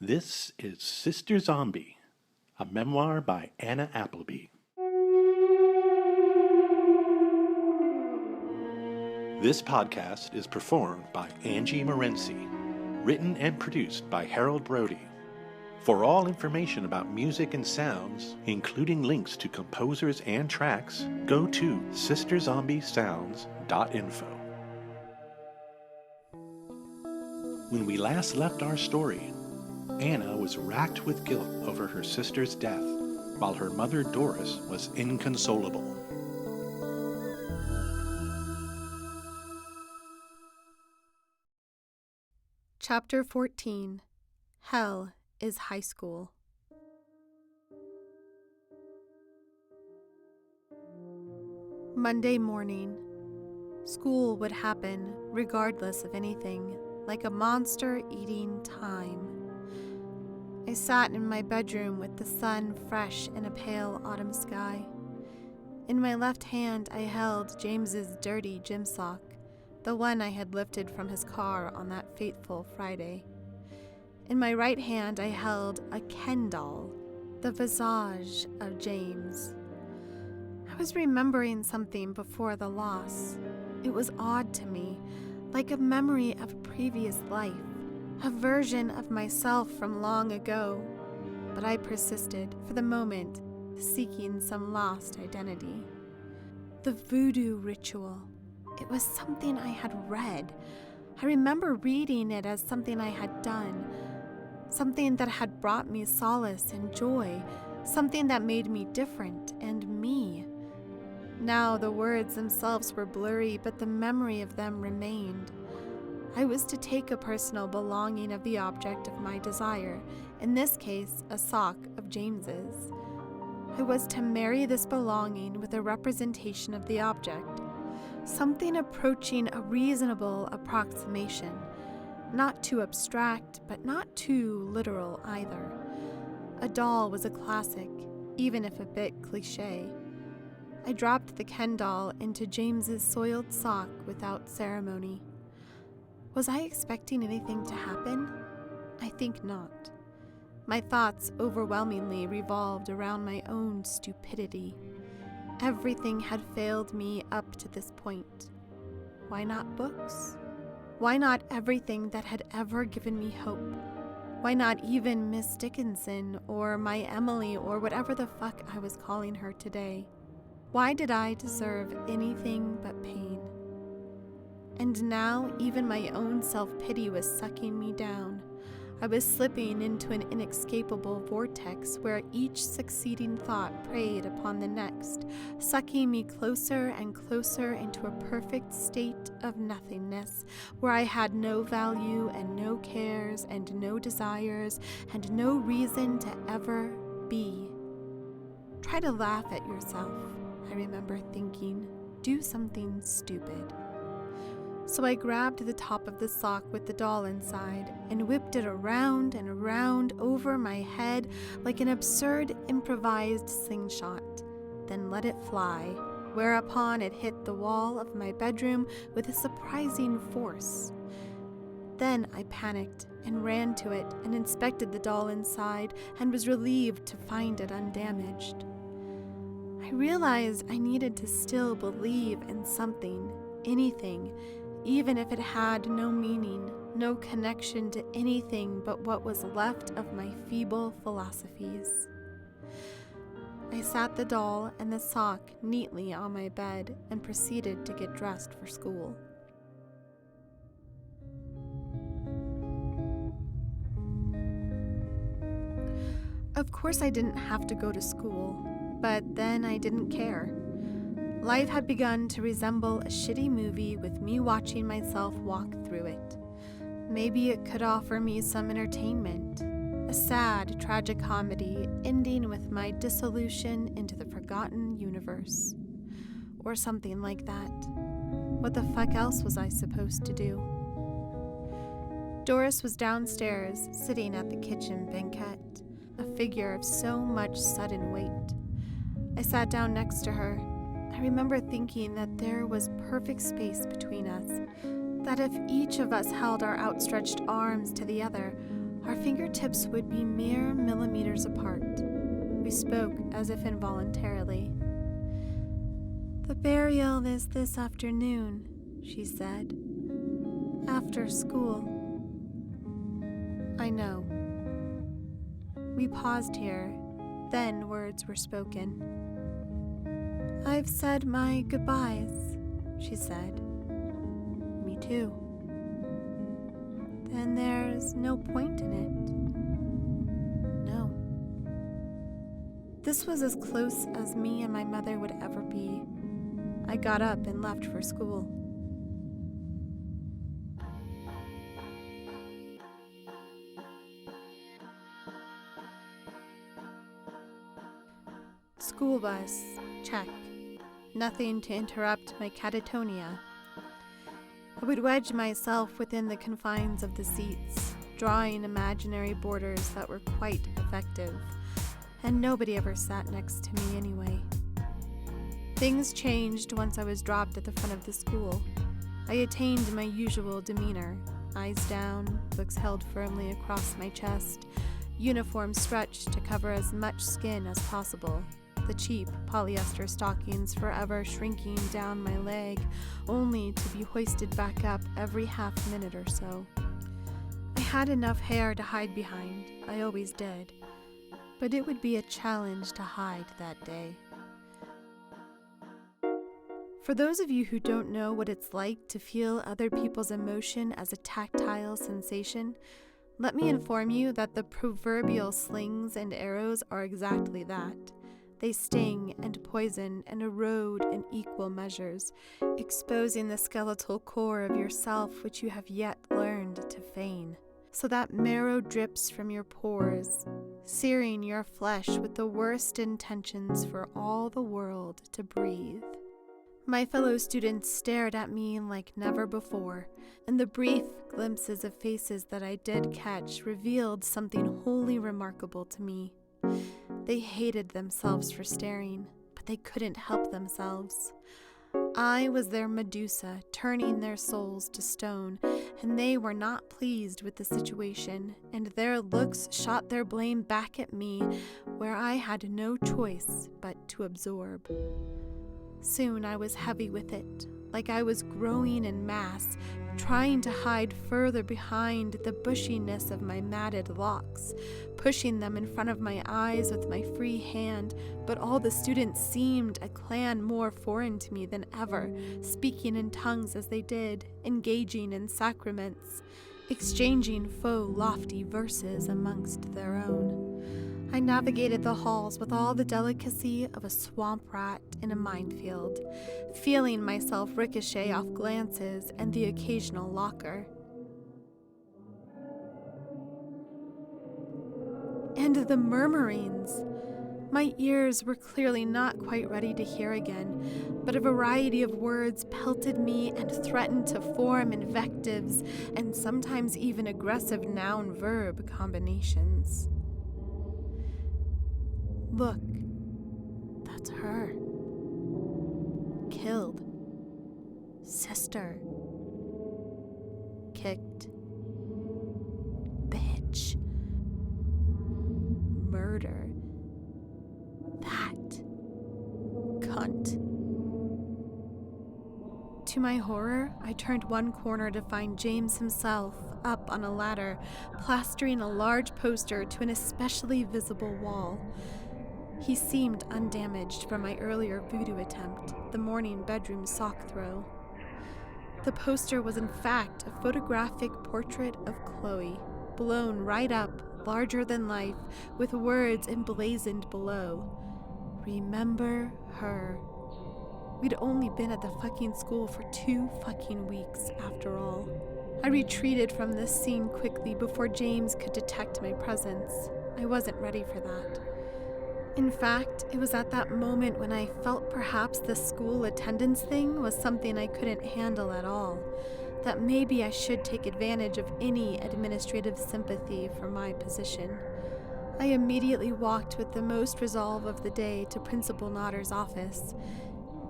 This is Sister Zombie, a memoir by Anna Appleby. This podcast is performed by Angie Morency, written and produced by Harold Brody. For all information about music and sounds, including links to composers and tracks, go to sisterzombiessounds.info. When we last left our story, Anna was racked with guilt over her sister's death, while her mother Doris was inconsolable. Chapter 14. Hell is High School. Monday morning. School would happen regardless of anything, like a monster eating time. I sat in my bedroom with the sun fresh in a pale autumn sky. In my left hand I held James's dirty gym sock, the one I had lifted from his car on that fateful Friday. In my right hand I held a Ken doll, the visage of James. I was remembering something before the loss. It was odd to me, like a memory of a previous life, a version of myself from long ago. But I persisted, for the moment, seeking some lost identity. The voodoo ritual. It was something I had read. I remember reading it as something I had done, something that had brought me solace and joy, something that made me different and me. Now the words themselves were blurry, but the memory of them remained. I was to take a personal belonging of the object of my desire, in this case, a sock of James's. I was to marry this belonging with a representation of the object, something approaching a reasonable approximation, not too abstract, but not too literal either. A doll was a classic, even if a bit cliché. I dropped the Ken doll into James's soiled sock without ceremony. Was I expecting anything to happen? I think not. My thoughts overwhelmingly revolved around my own stupidity. Everything had failed me up to this point. Why not books? Why not everything that had ever given me hope? Why not even Miss Dickinson or my Emily or whatever the fuck I was calling her today? Why did I deserve anything but pain? And now even my own self-pity was sucking me down. I was slipping into an inescapable vortex where each succeeding thought preyed upon the next, sucking me closer and closer into a perfect state of nothingness, where I had no value and no cares and no desires and no reason to ever be. Try to laugh at yourself, I remember thinking. Do something stupid. So I grabbed the top of the sock with the doll inside and whipped it around and around over my head like an absurd improvised slingshot, then let it fly, whereupon it hit the wall of my bedroom with a surprising force. Then I panicked and ran to it and inspected the doll inside and was relieved to find it undamaged. I realized I needed to still believe in something, anything, even if it had no meaning, no connection to anything but what was left of my feeble philosophies. I sat the doll and the sock neatly on my bed and proceeded to get dressed for school. Of course I didn't have to go to school, but then I didn't care. Life had begun to resemble a shitty movie with me watching myself walk through it. Maybe it could offer me some entertainment, a sad tragicomedy ending with my dissolution into the forgotten universe. Or something like that. What the fuck else was I supposed to do? Doris was downstairs, sitting at the kitchen banquette, a figure of so much sudden weight. I sat down next to her. I remember thinking that there was perfect space between us, that if each of us held our outstretched arms to the other, Our fingertips would be mere millimeters apart. We spoke as if involuntarily. "The burial is this afternoon," she said. "After school." "I know." We paused here, then words were spoken. "I've said my goodbyes," she said. "Me too." "Then there's no point in it." "No." This was as close as me and my mother would ever be. I got up and left for school. School bus, check. Nothing to interrupt my catatonia. I would wedge myself within the confines of the seats, drawing imaginary borders that were quite effective, and nobody ever sat next to me anyway. Things changed once I was dropped at the front of the school. I attained my usual demeanor, eyes down, books held firmly across my chest, uniform stretched to cover as much skin as possible, the cheap polyester stockings forever shrinking down my leg, only to be hoisted back up every half minute or so. I had enough hair to hide behind, I always did, but it would be a challenge to hide that day. For those of you who don't know what it's like to feel other people's emotion as a tactile sensation, let me inform you that the proverbial slings and arrows are exactly that. They sting and poison and erode in equal measures, exposing the skeletal core of yourself which you have yet learned to feign, so that marrow drips from your pores, searing your flesh with the worst intentions for all the world to breathe. My fellow students stared at me like never before, and the brief glimpses of faces that I did catch revealed something wholly remarkable to me. They hated themselves for staring, but they couldn't help themselves. I was their Medusa, turning their souls to stone, and they were not pleased with the situation, and their looks shot their blame back at me, where I had no choice but to absorb. Soon I was heavy with it, like I was growing in mass, trying to hide further behind the bushiness of my matted locks, pushing them in front of my eyes with my free hand, but all the students seemed a clan more foreign to me than ever, speaking in tongues as they did, engaging in sacraments, exchanging faux lofty verses amongst their own. I navigated the halls with all the delicacy of a swamp rat in a minefield, feeling myself ricochet off glances and the occasional locker. And the murmurings! My ears were clearly not quite ready to hear again, but a variety of words pelted me and threatened to form invectives and sometimes even aggressive noun-verb combinations. "Look, that's her. Killed. Sister. Kicked. Bitch. Murder. That. Cunt." To my horror, I turned one corner to find James himself up on a ladder, plastering a large poster to an especially visible wall. He seemed undamaged from my earlier voodoo attempt, the morning bedroom sock throw. The poster was in fact a photographic portrait of Chloe, blown right up, larger than life, with words emblazoned below. Remember her. We'd only been at the fucking school for 2 fucking weeks, after all. I retreated from this scene quickly before James could detect my presence. I wasn't ready for that. In fact, it was at that moment when I felt perhaps the school attendance thing was something I couldn't handle at all, that maybe I should take advantage of any administrative sympathy for my position. I immediately walked with the most resolve of the day to Principal Notter's office.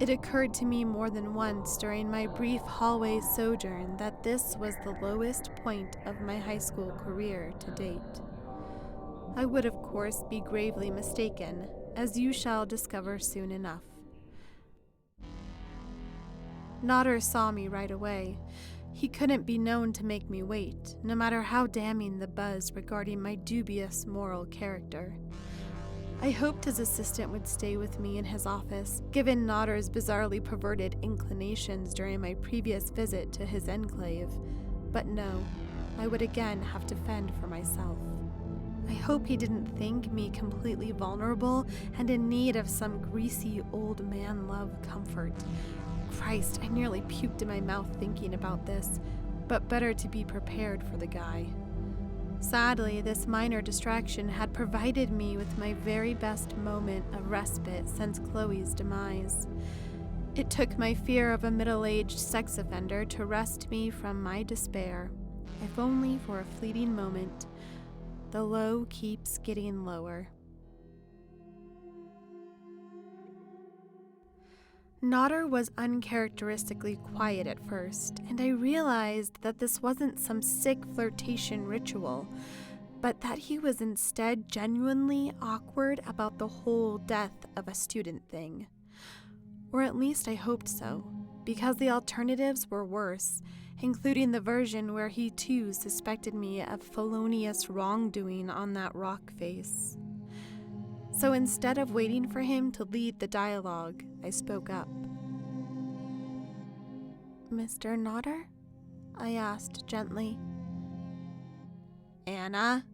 It occurred to me more than once during my brief hallway sojourn that this was the lowest point of my high school career to date. I would, of course, be gravely mistaken, as you shall discover soon enough. Nodder saw me right away. He couldn't be known to make me wait, no matter how damning the buzz regarding my dubious moral character. I hoped his assistant would stay with me in his office, given Nodder's bizarrely perverted inclinations during my previous visit to his enclave. But no, I would again have to fend for myself. I hope he didn't think me completely vulnerable and in need of some greasy old man love comfort. Christ, I nearly puked in my mouth thinking about this, but better to be prepared for the guy. Sadly, this minor distraction had provided me with my very best moment of respite since Chloe's demise. It took my fear of a middle-aged sex offender to wrest me from my despair, if only for a fleeting moment. The low keeps getting lower. Nodder was uncharacteristically quiet at first, and I realized that this wasn't some sick flirtation ritual, but that he was instead genuinely awkward about the whole death of a student thing. Or at least I hoped so, because the alternatives were worse, including the version where he too suspected me of felonious wrongdoing on that rock face. So instead of waiting for him to lead the dialogue, I spoke up. "Mr. Nodder?" I asked gently. "Anna?"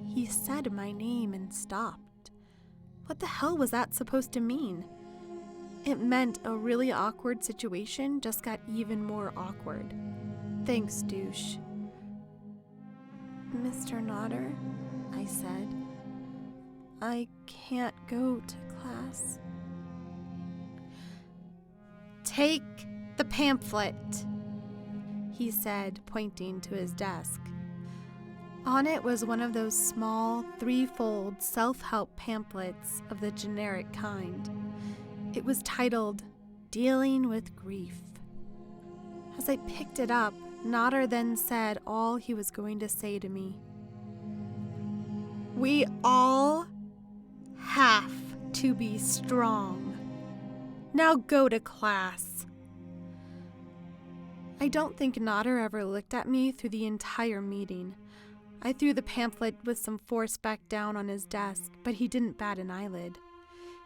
He said my name and stopped. What the hell was that supposed to mean? It meant a really awkward situation just got even more awkward. Thanks, douche. "Mr. Nodder," I said, "I can't go to class." "Take the pamphlet," he said, pointing to his desk. On it was one of those small, threefold self-help pamphlets of the generic kind. It was titled, "Dealing with Grief." As I picked it up, Nodder then said all he was going to say to me. "We all have to be strong. Now go to class." I don't think Nodder ever looked at me through the entire meeting. I threw the pamphlet with some force back down on his desk, but he didn't bat an eyelid.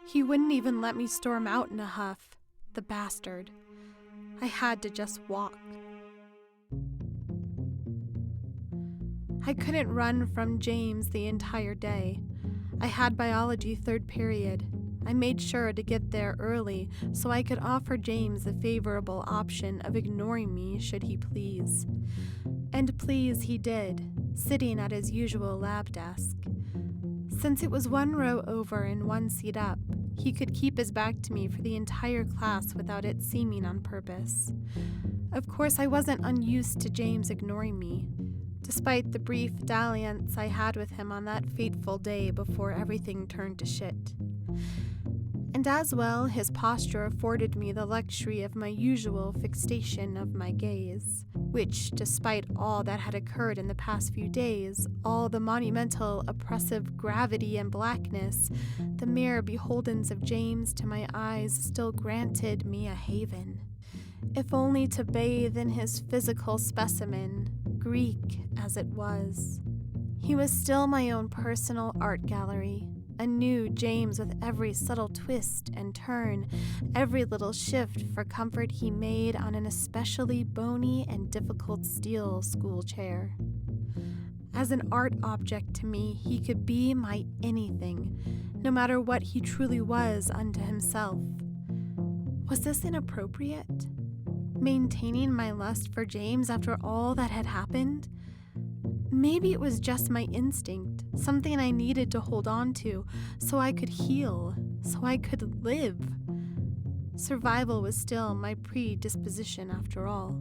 He wouldn't even let me storm out in a huff, the bastard. I had to just walk. I couldn't run from James the entire day. I had biology third period. I made sure to get there early so I could offer James the favorable option of ignoring me should he please. And please he did, sitting at his usual lab desk. Since it was one row over and one seat up, he could keep his back to me for the entire class without it seeming on purpose. Of course, I wasn't unused to James ignoring me, despite the brief dalliance I had with him on that fateful day before everything turned to shit. And as well, his posture afforded me the luxury of my usual fixation of my gaze, which, despite all that had occurred in the past few days, all the monumental, oppressive gravity and blackness, the mere beholdens of James to my eyes still granted me a haven, if only to bathe in his physical specimen, Greek as it was. He was still my own personal art gallery, a new James with every subtle twist and turn, every little shift for comfort he made on an especially bony and difficult steel school chair. As an art object to me, he could be my anything, no matter what he truly was unto himself. Was this inappropriate? Maintaining my lust for James after all that had happened? Maybe it was just my instinct, something I needed to hold on to, so I could heal, so I could live. Survival was still my predisposition after all.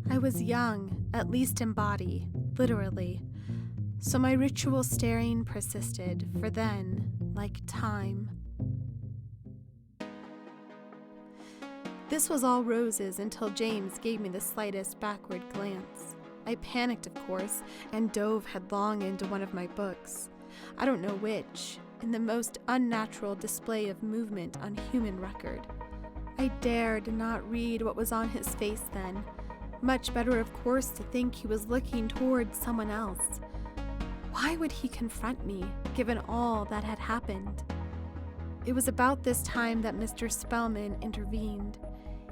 I was young, at least in body, literally. So my ritual staring persisted, for then, like time. This was all roses until James gave me the slightest backward glance. I panicked, of course, and dove headlong into one of my books. I don't know which, in the most unnatural display of movement on human record. I dared not read what was on his face then. Much better, of course, to think he was looking toward someone else. Why would he confront me, given all that had happened? It was about this time that Mr. Spellman intervened.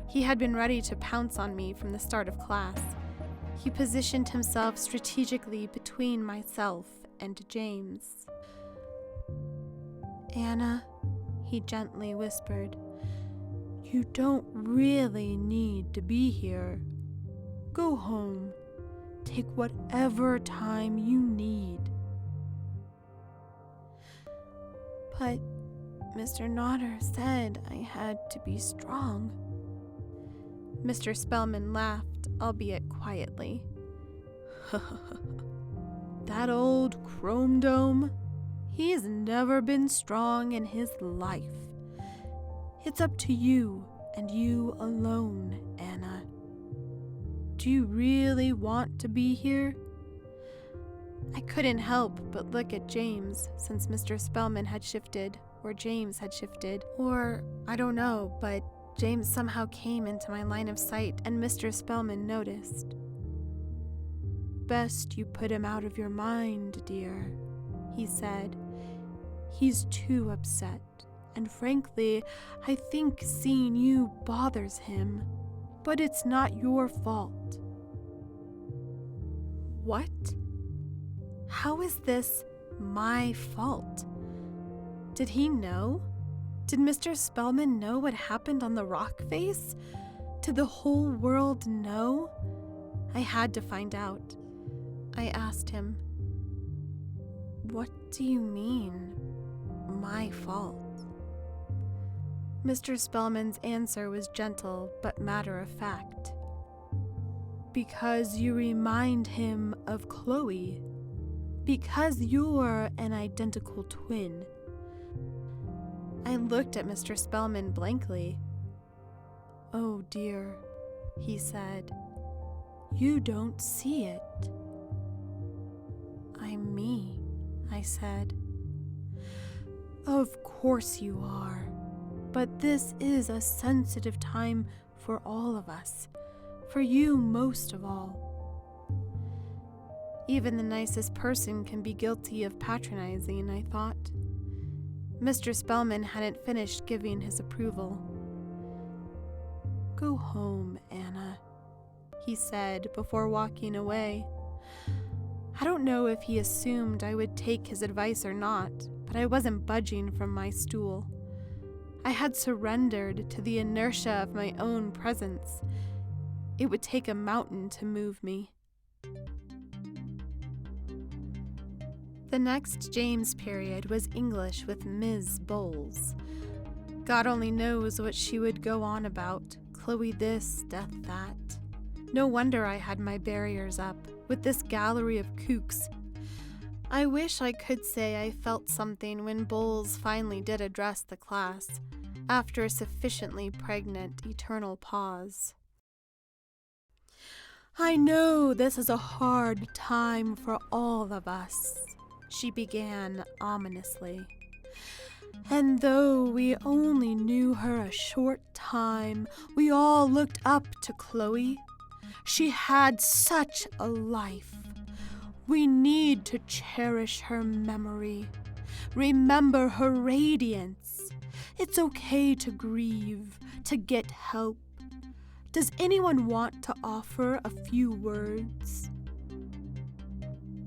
He had been ready to pounce on me from the start of class. He positioned himself strategically between myself and James. "Anna," he gently whispered, "you don't really need to be here. Go home. Take whatever time you need." "But Mr. Nodder said I had to be strong." Mr. Spellman laughed, albeit quietly. "That old chrome dome? He's never been strong in his life. It's up to you and you alone, Anna. Do you really want to be here?" I couldn't help but look at James, since Mr. Spellman had shifted, or James had shifted, or I don't know, but James somehow came into my line of sight, and Mr. Spellman noticed. "Best you put him out of your mind, dear," he said. "He's too upset, and frankly, I think seeing you bothers him, but it's not your fault." What? How is this my fault? Did he know? Did Mr. Spellman know what happened on the rock face? Did the whole world know? I had to find out. I asked him, "What do you mean, my fault?" Mr. Spellman's answer was gentle but matter-of-fact. "Because you remind him of Chloe. Because you're an identical twin." I looked at Mr. Spellman blankly. "Oh dear," he said. "You don't see it." "I'm me," I said. "Of course you are. But this is a sensitive time for all of us. For you most of all." Even the nicest person can be guilty of patronizing, I thought. Mr. Spellman hadn't finished giving his approval. "Go home, Anna," he said before walking away. I don't know if he assumed I would take his advice or not, but I wasn't budging from my stool. I had surrendered to the inertia of my own presence. It would take a mountain to move me. The next James period was English with Ms. Bowles. God only knows what she would go on about, Chloe this, Death that. No wonder I had my barriers up, with this gallery of kooks. I wish I could say I felt something when Bowles finally did address the class, after a sufficiently pregnant eternal pause. "I know this is a hard time for all of us," she began ominously. "And though we only knew her a short time, we all looked up to Chloe. She had such a life. We need to cherish her memory, remember her radiance. It's okay to grieve, to get help. Does anyone want to offer a few words?"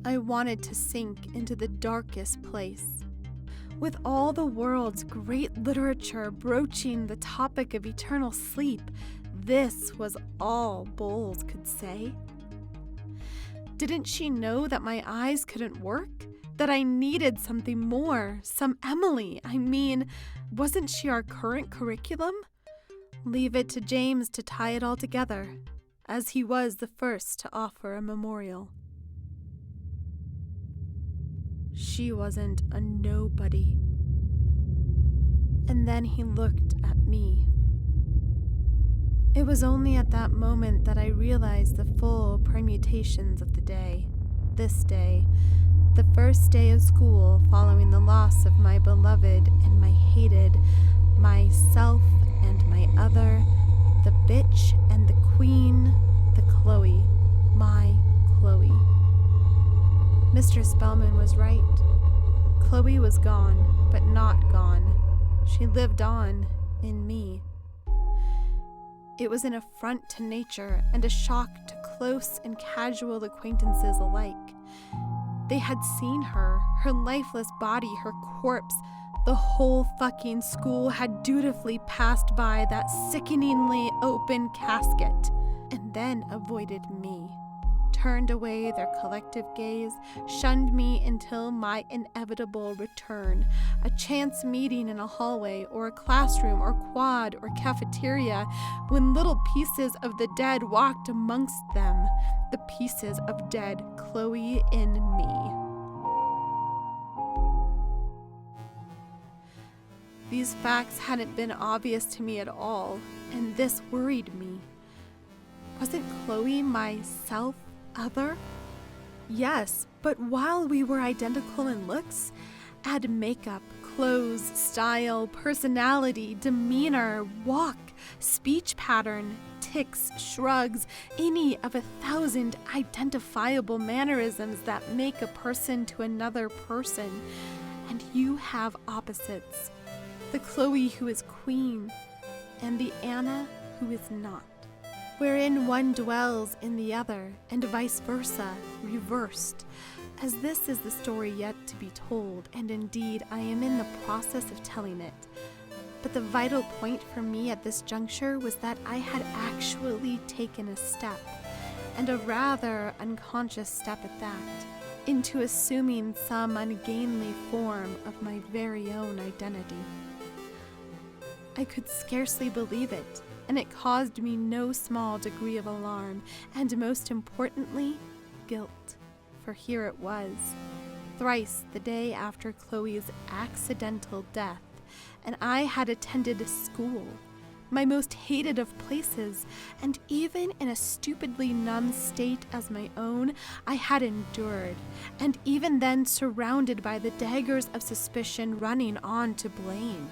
I wanted to sink into the darkest place. With all the world's great literature broaching the topic of eternal sleep, this was all Bowles could say. Didn't she know that my eyes couldn't work? That I needed something more, some Emily? I mean, wasn't she our current curriculum? Leave it to James to tie it all together, as he was the first to offer a memorial. She wasn't a nobody. And then he looked at me. It was only at that moment that I realized the full permutations of the day. This day, the first day of school following the loss of my beloved and my hated, myself and my other, the bitch and the queen, the Chloe, my Chloe. Mr. Spellman was right. Chloe was gone, but not gone. She lived on in me. It was an affront to nature and a shock to close and casual acquaintances alike. They had seen her lifeless body, her corpse. The whole fucking school had dutifully passed by that sickeningly open casket and then avoided me, turned away their collective gaze, shunned me until my inevitable return, a chance meeting in a hallway or a classroom or quad or cafeteria, when little pieces of the dead walked amongst them, the pieces of dead Chloe in me. These facts hadn't been obvious to me at all, and this worried me. Wasn't Chloe my self-other? Yes, but while we were identical in looks, add makeup, clothes, style, personality, demeanor, walk, speech pattern, tics, shrugs, any of 1,000 identifiable mannerisms that make a person to another person, and you have opposites. The Chloe who is queen, and the Anna who is not, wherein one dwells in the other, and vice versa, reversed, as this is the story yet to be told, and indeed I am in the process of telling it. But the vital point for me at this juncture was that I had actually taken a step, and a rather unconscious step at that, into assuming some ungainly form of my very own identity. I could scarcely believe it, and it caused me no small degree of alarm, and most importantly, guilt. For here it was, thrice the day after Chloe's accidental death, and I had attended a school, my most hated of places, and even in a stupidly numb state as my own, I had endured, and even then surrounded by the daggers of suspicion running on to blame.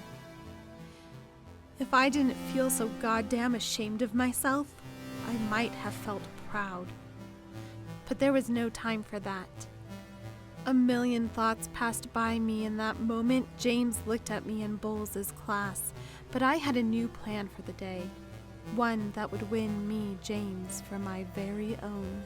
If I didn't feel so goddamn ashamed of myself, I might have felt proud. But there was no time for that. A million thoughts passed by me in that moment. James looked at me in Bowles' class, but I had a new plan for the day, one that would win me, James, for my very own.